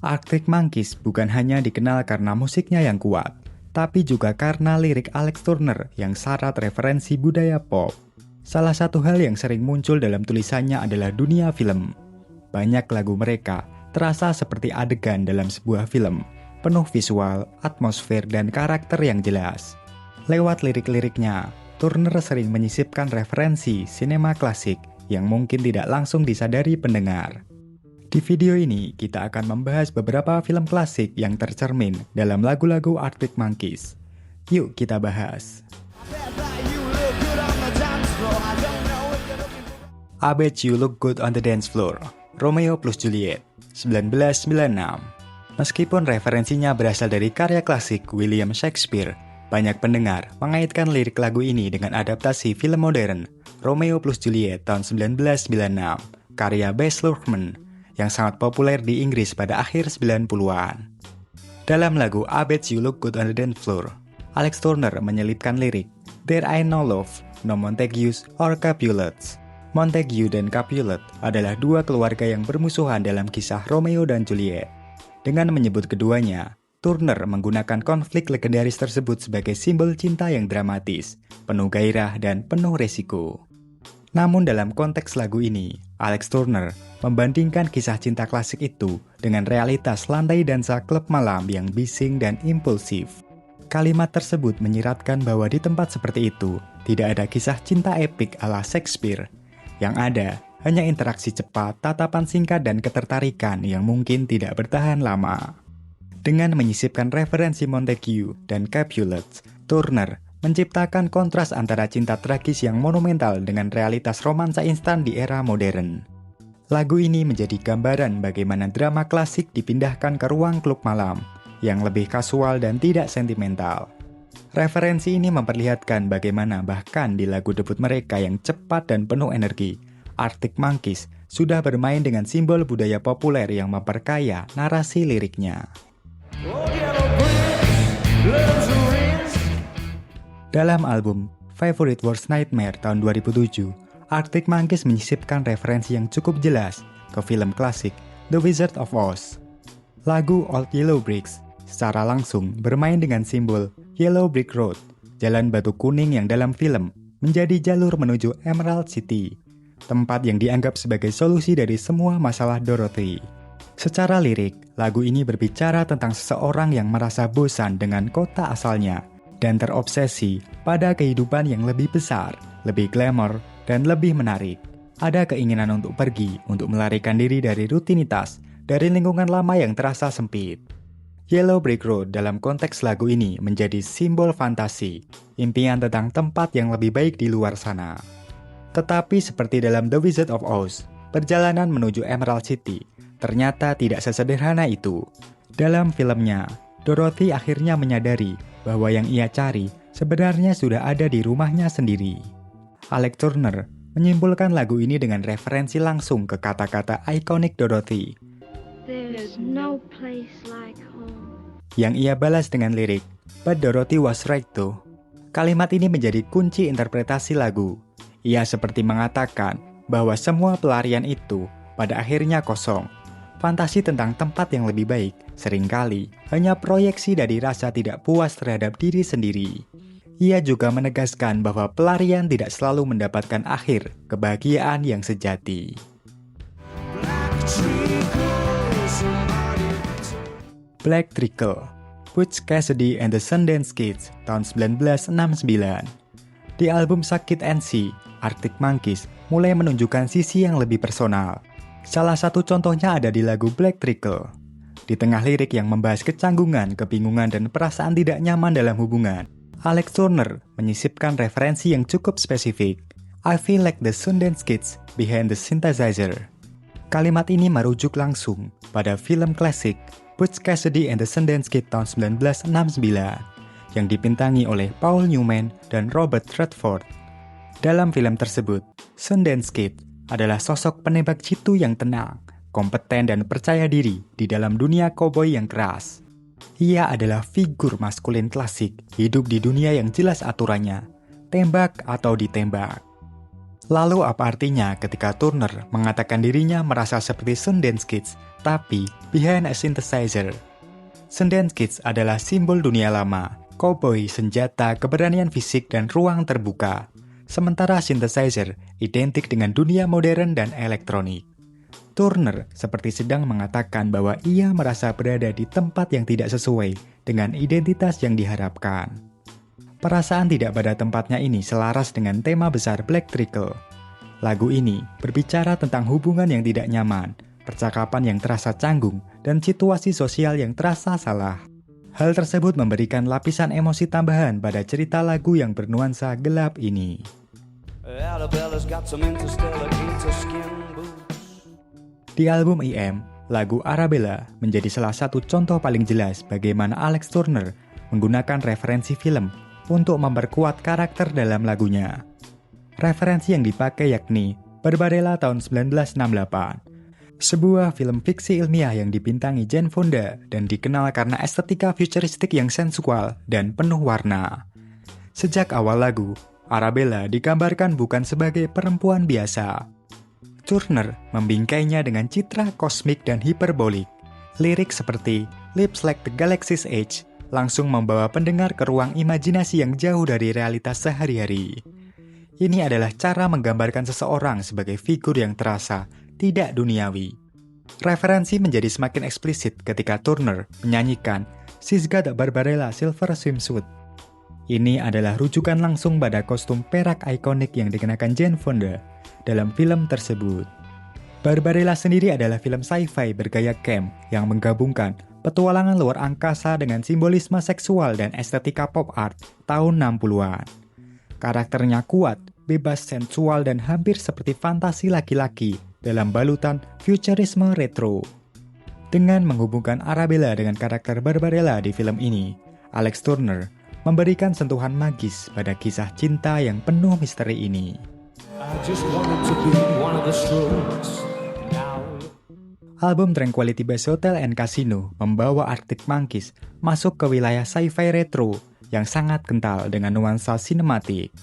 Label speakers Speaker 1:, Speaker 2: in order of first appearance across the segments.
Speaker 1: Arctic Monkeys bukan hanya dikenal karena musiknya yang kuat, tapi juga karena lirik Alex Turner yang syarat referensi budaya pop. Salah satu hal yang sering muncul dalam tulisannya adalah dunia film. Banyak lagu mereka terasa seperti adegan dalam sebuah film, penuh visual, atmosfer, dan karakter yang jelas. Lewat lirik-liriknya, Turner sering menyisipkan referensi sinema klasik yang mungkin tidak langsung disadari pendengar. Di video ini, kita akan membahas beberapa film klasik yang tercermin dalam lagu-lagu Arctic Monkeys. Yuk kita bahas. I Bet You Look Good on the Dance Floor, Romeo plus Juliet, 1996. Meskipun referensinya berasal dari karya klasik William Shakespeare, banyak pendengar mengaitkan lirik lagu ini dengan adaptasi film modern Romeo plus Juliet tahun 1996, karya Baz Luhrmann, yang sangat populer di Inggris pada akhir 90-an. Dalam lagu I Bet You Look Good on the Dance Floor, Alex Turner menyelipkan lirik There ain't no love, no Montagues or Capulets. Montague dan Capulet adalah dua keluarga yang bermusuhan dalam kisah Romeo dan Juliet. Dengan menyebut keduanya, Turner menggunakan konflik legendaris tersebut sebagai simbol cinta yang dramatis, penuh gairah dan penuh resiko. Namun dalam konteks lagu ini, Alex Turner membandingkan kisah cinta klasik itu dengan realitas lantai dansa klub malam yang bising dan impulsif. Kalimat tersebut menyiratkan bahwa di tempat seperti itu, tidak ada kisah cinta epik ala Shakespeare. Yang ada, hanya interaksi cepat, tatapan singkat, dan ketertarikan yang mungkin tidak bertahan lama. Dengan menyisipkan referensi Montague dan Capulets, Turner menciptakan kontras antara cinta tragis yang monumental dengan realitas romansa instan di era modern. Lagu ini menjadi gambaran bagaimana drama klasik dipindahkan ke ruang klub malam, yang lebih kasual dan tidak sentimental. Referensi ini memperlihatkan bagaimana bahkan di lagu debut mereka yang cepat dan penuh energi, Arctic Monkeys sudah bermain dengan simbol budaya populer yang memperkaya narasi liriknya. Dalam album Favorite Worst Nightmare tahun 2007, Arctic Monkeys menyisipkan referensi yang cukup jelas ke film klasik The Wizard of Oz. Lagu Old Yellow Bricks secara langsung bermain dengan simbol Yellow Brick Road, jalan batu kuning yang dalam film menjadi jalur menuju Emerald City, tempat yang dianggap sebagai solusi dari semua masalah Dorothy. Secara lirik, lagu ini berbicara tentang seseorang yang merasa bosan dengan kota asalnya dan terobsesi pada kehidupan yang lebih besar, lebih glamor, dan lebih menarik. Ada keinginan untuk pergi, untuk melarikan diri dari rutinitas, dari lingkungan lama yang terasa sempit. Yellow Brick Road dalam konteks lagu ini menjadi simbol fantasi, impian tentang tempat yang lebih baik di luar sana. Tetapi seperti dalam The Wizard of Oz, perjalanan menuju Emerald City ternyata tidak sesederhana itu. Dalam filmnya, Dorothy akhirnya menyadari bahwa yang ia cari sebenarnya sudah ada di rumahnya sendiri. Alex Turner menyimpulkan lagu ini dengan referensi langsung ke kata-kata ikonik Dorothy.
Speaker 2: There's no place like home.
Speaker 1: Yang ia balas dengan lirik, But Dorothy was right though. Kalimat ini menjadi kunci interpretasi lagu. Ia seperti mengatakan bahwa semua pelarian itu pada akhirnya kosong. Fantasi tentang tempat yang lebih baik seringkali hanya proyeksi dari rasa tidak puas terhadap diri sendiri. Ia juga menegaskan bahwa pelarian tidak selalu mendapatkan akhir kebahagiaan yang sejati. Black Treacle, Butch Cassidy and the Sundance Kids tahun 1969. Di album Suck It and See, Arctic Monkeys mulai menunjukkan sisi yang lebih personal. Salah satu contohnya ada di lagu Black Treacle. Di tengah lirik yang membahas kecanggungan, kebingungan, dan perasaan tidak nyaman dalam hubungan, Alex Turner menyisipkan referensi yang cukup spesifik. I feel like the Sundance Kids behind the synthesizer. Kalimat ini merujuk langsung pada film klasik Butch Cassidy and the Sundance Kid tahun 1969 yang dibintangi oleh Paul Newman dan Robert Redford. Dalam film tersebut, Sundance Kid adalah sosok penembak jitu yang tenang, kompeten dan percaya diri di dalam dunia koboi yang keras. Ia adalah figur maskulin klasik, hidup di dunia yang jelas aturannya, tembak atau ditembak. Lalu apa artinya ketika Turner mengatakan dirinya merasa seperti Sundance Kids tapi behind a synthesizer. Sundance Kids adalah simbol dunia lama, cowboy, senjata, keberanian fisik, dan ruang terbuka. Sementara synthesizer identik dengan dunia modern dan elektronik. Turner seperti sedang mengatakan bahwa ia merasa berada di tempat yang tidak sesuai dengan identitas yang diharapkan. Perasaan tidak pada tempatnya ini selaras dengan tema besar Black Trickle. Lagu ini berbicara tentang hubungan yang tidak nyaman, percakapan yang terasa canggung, dan situasi sosial yang terasa salah. Hal tersebut memberikan lapisan emosi tambahan pada cerita lagu yang bernuansa gelap ini. Di album EM, lagu Arabella menjadi salah satu contoh paling jelas bagaimana Alex Turner menggunakan referensi film untuk memperkuat karakter dalam lagunya. Referensi yang dipakai yakni Barbarella tahun 1968, sebuah film fiksi ilmiah yang dibintangi Jane Fonda dan dikenal karena estetika futuristik yang sensual dan penuh warna. Sejak awal lagu, Arabella digambarkan bukan sebagai perempuan biasa. Turner membingkainya dengan citra kosmik dan hiperbolik. Lirik seperti Lips Like the Galaxy's Edge langsung membawa pendengar ke ruang imajinasi yang jauh dari realitas sehari-hari. Ini adalah cara menggambarkan seseorang sebagai figur yang terasa, tidak duniawi. Referensi menjadi semakin eksplisit ketika Turner menyanyikan She's Got a Barbarella Silver Swimsuit. Ini adalah rujukan langsung pada kostum perak ikonik yang dikenakan Jane Fonda dalam film tersebut. Barbarella sendiri adalah film sci-fi bergaya camp yang menggabungkan petualangan luar angkasa dengan simbolisme seksual dan estetika pop art tahun 60-an. Karakternya kuat, bebas sensual dan hampir seperti fantasi laki-laki dalam balutan futurisme retro. Dengan menghubungkan Arabella dengan karakter Barbarella di film ini, Alex Turner memberikan sentuhan magis pada kisah cinta yang penuh misteri ini. Album Tranquility Base Hotel and Casino membawa Arctic Monkeys masuk ke wilayah sci-fi retro yang sangat kental dengan nuansa sinematik.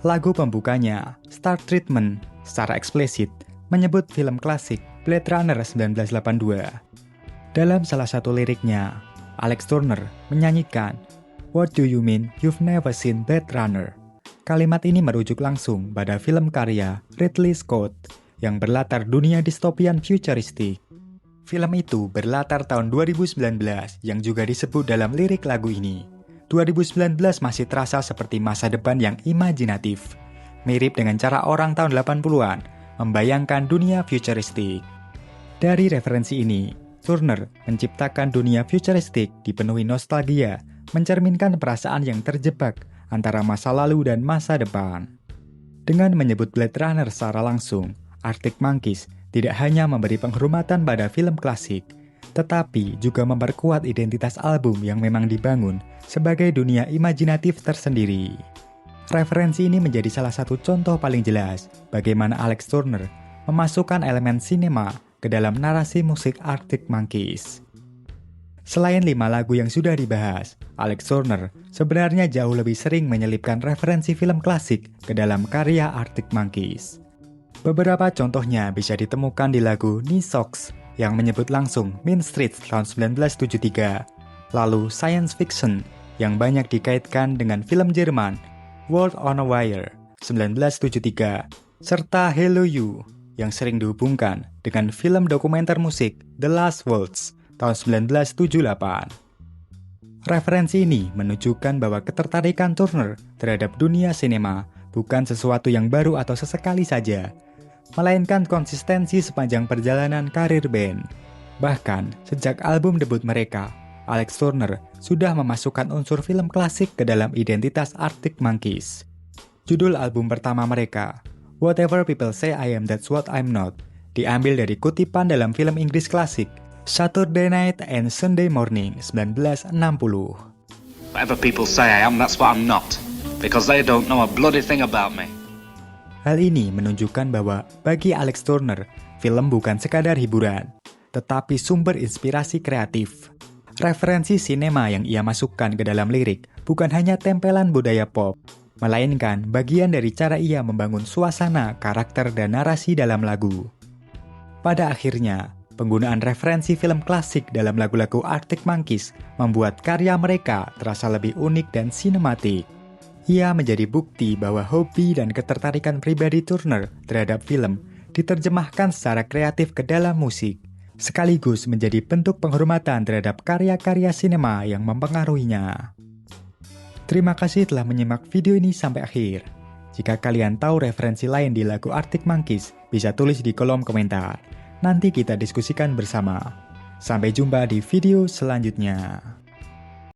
Speaker 1: Lagu pembukanya, Star Treatment, secara eksplisit menyebut film klasik Blade Runner 1982. Dalam salah satu liriknya, Alex Turner menyanyikan What do you mean you've never seen Blade Runner? Kalimat ini merujuk langsung pada film karya Ridley Scott yang berlatar dunia distopian futuristik. Film itu berlatar tahun 2019 yang juga disebut dalam lirik lagu ini. 2019 masih terasa seperti masa depan yang imajinatif, mirip dengan cara orang tahun 80-an membayangkan dunia futuristik. Dari referensi ini, Turner menciptakan dunia futuristik dipenuhi nostalgia, mencerminkan perasaan yang terjebak antara masa lalu dan masa depan. Dengan menyebut Blade Runner secara langsung, Arctic Monkeys tidak hanya memberi penghormatan pada film klasik, tetapi juga memperkuat identitas album yang memang dibangun sebagai dunia imajinatif tersendiri. Referensi ini menjadi salah satu contoh paling jelas bagaimana Alex Turner memasukkan elemen sinema ke dalam narasi musik Arctic Monkeys. Selain 5 lagu yang sudah dibahas, Alex Turner sebenarnya jauh lebih sering menyelipkan referensi film klasik ke dalam karya Arctic Monkeys. Beberapa contohnya bisa ditemukan di lagu Knee Socks yang menyebut langsung Mean Streets tahun 1973, lalu Science Fiction yang banyak dikaitkan dengan film Jerman World on a Wire 1973, serta Hello You yang sering dihubungkan dengan film dokumenter musik The Last Waltz tahun 1978. Referensi ini menunjukkan bahwa ketertarikan Turner terhadap dunia sinema bukan sesuatu yang baru atau sesekali saja, melainkan konsistensi sepanjang perjalanan karir band. Bahkan, sejak album debut mereka, Alex Turner sudah memasukkan unsur film klasik ke dalam identitas Arctic Monkeys. Judul album pertama mereka, Whatever People Say I Am That's What I'm Not, diambil dari kutipan dalam film Inggris klasik Saturday Night and Sunday Morning 1960.
Speaker 3: Whatever people say I am, that's what I'm not, because they don't know a bloody thing about me.
Speaker 1: Hal ini menunjukkan bahwa bagi Alex Turner, film bukan sekadar hiburan, tetapi sumber inspirasi kreatif. Referensi sinema yang ia masukkan ke dalam lirik bukan hanya tempelan budaya pop, melainkan bagian dari cara ia membangun suasana, karakter, dan narasi dalam lagu. Pada akhirnya, Penggunaan referensi film klasik dalam lagu-lagu Arctic Monkeys membuat karya mereka terasa lebih unik dan sinematik. Ia menjadi bukti bahwa hobi dan ketertarikan pribadi Turner terhadap film diterjemahkan secara kreatif ke dalam musik, sekaligus menjadi bentuk penghormatan terhadap karya-karya sinema yang mempengaruhinya. Terima kasih telah menyimak video ini sampai akhir. Jika kalian tahu referensi lain di lagu Arctic Monkeys, bisa tulis di kolom komentar. Nanti kita diskusikan bersama. Sampai jumpa di video selanjutnya.